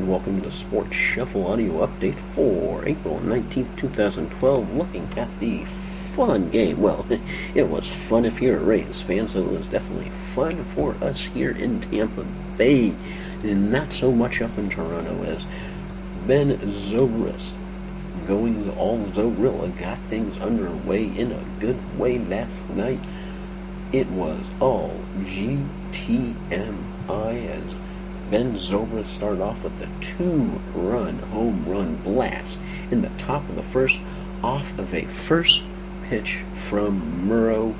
and welcome to the Sports Shuffle audio update for April 19th, 2012, looking at the fun game. Well, it was fun if you're a Rays fan, so it was definitely fun for us here in Tampa Bay, and not so much up in Toronto as Ben Zobrist going all Zorilla got things underway in a good way last night. It was all GTMI as Ben Zobrist started off with the 2-run home run blast in the top of the first off of a first pitch from Murrow.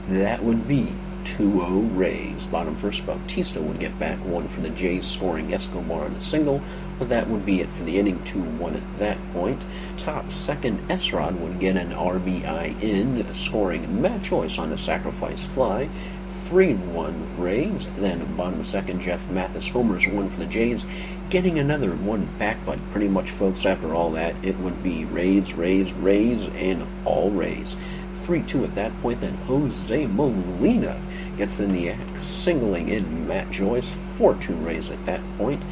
That would be 2-0 Rays. Bottom first, Bautista would get back one for the Jays, scoring Escobar on a single, but that would be it for the inning, 2-1 at that point. Top second, Esrod would get an RBI in, scoring Matt Joyce on a sacrifice fly. 3-1 Rays. Then bottom second, Jeff Mathis homers one for the Jays, getting another one back, but pretty much, folks, after all that, it would be Rays, and all Rays. 3-2 at that point. Then Jose Molina gets in the act, singling in Matt Joyce. 4-2 Rays at that point.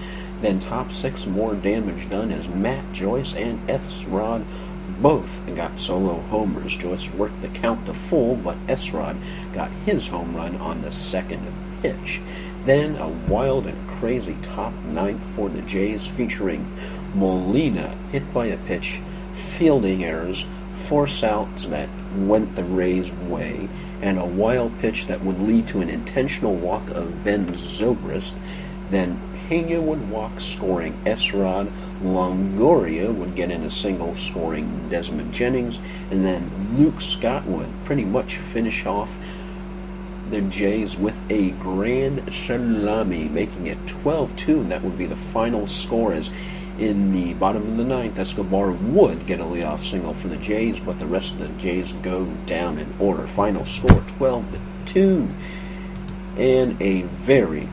Then top six, more damage done as Matt Joyce and Esrod both got solo homers. Joyce worked the count to full, but Esrod got his home run on the second pitch. Then a wild and crazy top ninth for the Jays, featuring Molina hit by a pitch, fielding errors, force outs that went the Rays' way, and a wild pitch that would lead to an intentional walk of Ben Zobrist. Then Pena would walk, scoring Esrod. Longoria would get in a single, scoring Desmond Jennings. And then Luke Scott would pretty much finish off the Jays with a grand salami, making it 12-2, and that would be the final score. As in the bottom of the ninth, Escobar would get a leadoff single for the Jays, but the rest of the Jays go down in order. Final score 12-2, and a very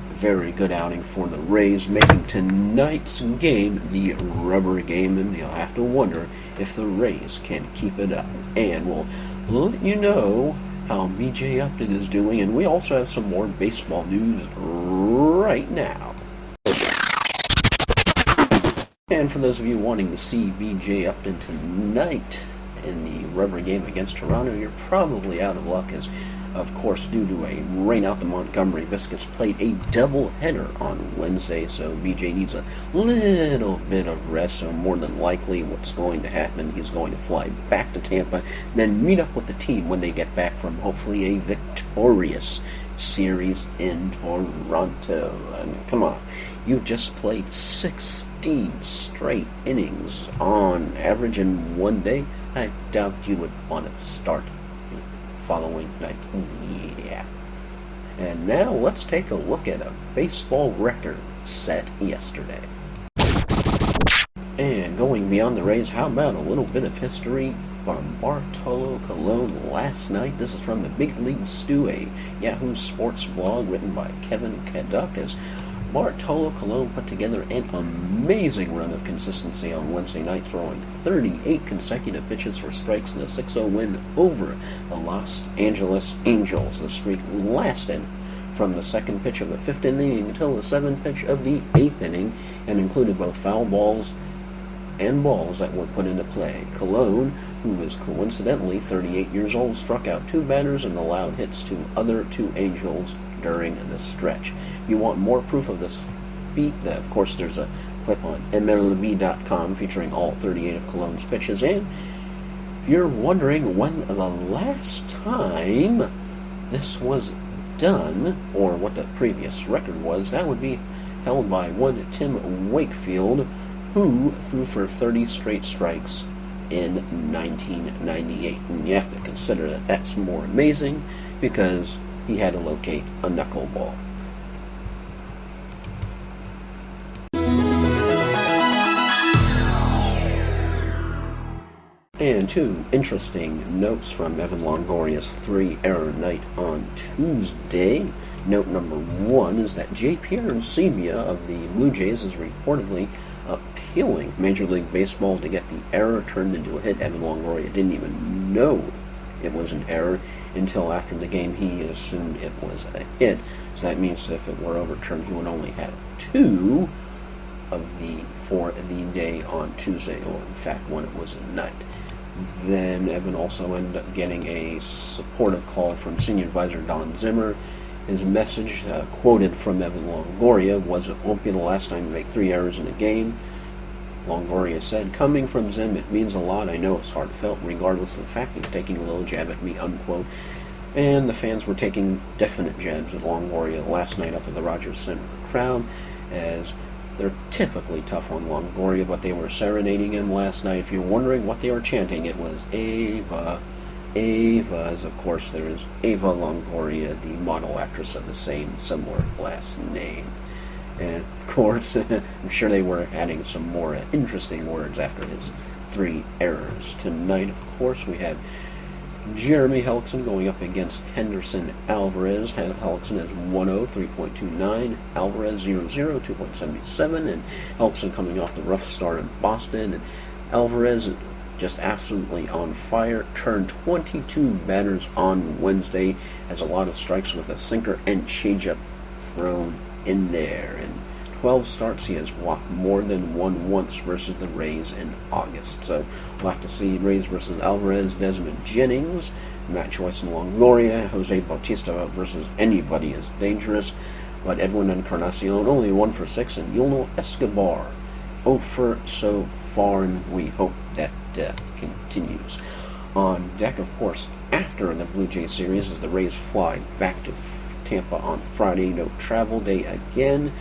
good outing for the Rays, making tonight's game the rubber game, and you'll have to wonder if the Rays can keep it up. And we'll let you know how BJ Upton is doing, and we also have some more baseball news right now. And for those of you wanting to see BJ Upton tonight in the rubber game against Toronto, you're probably out of luck, as of course, due to a rain out, the Montgomery Biscuits played a doubleheader on Wednesday, so BJ needs a little bit of rest. So more than likely what's going to happen, he's going to fly back to Tampa, then meet up with the team when they get back from hopefully a victorious series in Toronto. I mean, come on, you just played 16 straight innings on average in one day. I doubt you would want to start following night. Yeah. And now let's take a look at a baseball record set yesterday. And going beyond the Rays, how about a little bit of history from Bartolo Colon last night? This is from the Big League Stew, a Yahoo Sports blog written by Kevin Kaduk, as Bartolo Colon put together an amazing run of consistency on Wednesday night, throwing 38 consecutive pitches for strikes in a 6-0 win over the Los Angeles Angels. The streak lasted from the second pitch of the fifth inning until the seventh pitch of the eighth inning, and included both foul balls and balls that were put into play. Colon, who is coincidentally 38 years old, struck out two batters and allowed hits to other two Angels during the stretch. You want more proof of this feat? Of course, there's a clip on MLB.com featuring all 38 of Colon's pitches. And if you're wondering when the last time this was done, or what the previous record was, that would be held by one Tim Wakefield, who threw for 30 straight strikes in 1998. And you have to consider that that's more amazing because he had to locate a knuckleball. And two interesting notes from Evan Longoria's 3-error night on Tuesday. Note number one is that J. Pierre Encimia of the Blue Jays is reportedly appealing Major League Baseball to get the error turned into a hit. Evan Longoria didn't even know it was an error until after the game. He assumed it was a hit. So that means if it were overturned, he would only have two for the day on Tuesday, or in fact when it was at night. Then Evan also ended up getting a supportive call from senior advisor Don Zimmer. His message, quoted from Evan Longoria, was, "It won't be the last time you make 3 errors in a game." Longoria said, "Coming from Zim, it means a lot. I know it's heartfelt, regardless of the fact he's taking a little jab at me," unquote. And the fans were taking definite jabs at Longoria last night up at the Rogers Center crowd, as they're typically tough on Longoria, but they were serenading him last night. If you're wondering what they were chanting, it was Ava. Ava, as of course there is Ava Longoria, the model actress of the same similar last name. And of course, I'm sure they were adding some more interesting words after his 3 errors. Tonight, of course, we have Jeremy Hellickson going up against Henderson Alvarez. Hellickson has 1-0, 3.29. Alvarez 0-0, 2.77. And Hellickson coming off the rough start in Boston. And Alvarez just absolutely on fire. Turned 22 batters on Wednesday. Has a lot of strikes with a sinker and changeup thrown in there. And 12 starts, he has walked more than one once versus the Rays in August. So we'll have to see Rays versus Alvarez, Desmond Jennings, Matt Joyce and Longoria, Jose Bautista versus anybody is dangerous. But Edwin Encarnacion only 1 for 6, and Yulno Escobar 0 for so far, and we hope that continues. On deck, of course, after the Blue Jays series, as the Rays fly back to Tampa on Friday, no travel day again,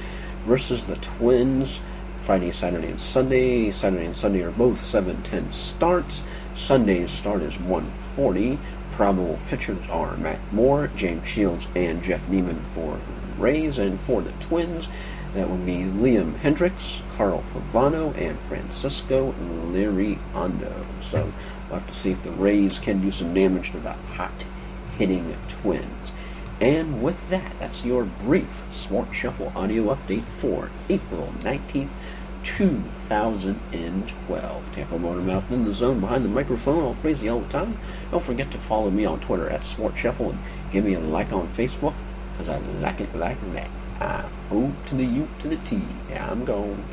versus the Twins. Friday, Saturday, and Sunday. Saturday and Sunday are both 7:10 starts. Sunday's start is 1:40. Probable pitchers are Matt Moore, James Shields, and Jeff Neiman for the Rays. And for the Twins, that would be Liam Hendricks, Carl Pavano, and Francisco Liriano. So we'll have to see if the Rays can do some damage to the hot-hitting Twins. And with that, that's your brief Smart Shuffle audio update for April 19th, 2012. Tampa Motor Mouth in the zone, behind the microphone, all crazy all the time. Don't forget to follow me on Twitter at Smart Shuffle, and give me a like on Facebook, because I like it like that. O to the U to the T. Yeah, I'm gone.